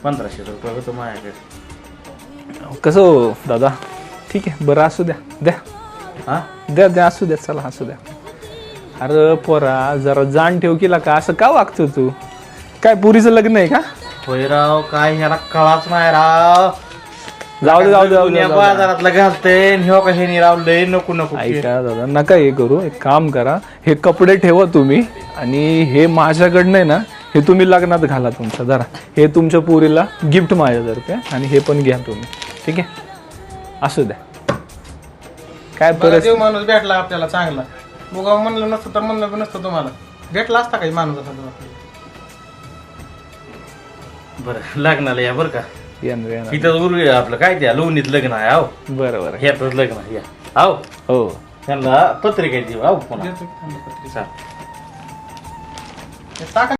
1500 रुपये होतो माझ्याकडे. कसं हो दादा? ठीक आहे बरं असू द्या, द्या हा द्या द्या असू द्या, चला असू द्या. अरे पोरा जरा जाण ठेव केला का, असं का वागतो तू? काय पुरीचं लग्न आहे का? होय राव, काय ह्याला कळाच नाही राव. जाऊ दे जाऊ दे जाऊ दे, दुनिया जाऊ दे. बाजारातलं घालते ह्यो कशाने राव लय नको नको की. ऐका दादा नका हे करू, एक काम करा, हे कपडे ठेवा तुम्ही आणि हे माझ्याकडनं आहे ना, हे तुम्ही लग्नात घाला तुमच्या. जरा हे तुमच्या पुरीला गिफ्ट माझ्यातर्फे आणि हे पण घ्या तुम्ही, ठीक आहे? असू द्या. काय बघा, परत देव माणूस भेटला आपल्याला चांगला. बघा म्हणलं नसतं तर म्हणलं नसतं तुम्हाला भेटला असता काही माणूस असा आपल्याला. बरं लग्नाला या बरं का. येणार येणार. इथं उरलं आपलं काय त्या लोणीत लग्न आहे. आहो बरं बरं. ह्यातच लग्न आहे या. आहो हो त्यांना पत्रिका देऊ. आहो पुन्हा देतो की त्यांना पत्रिका. चालेल. टाका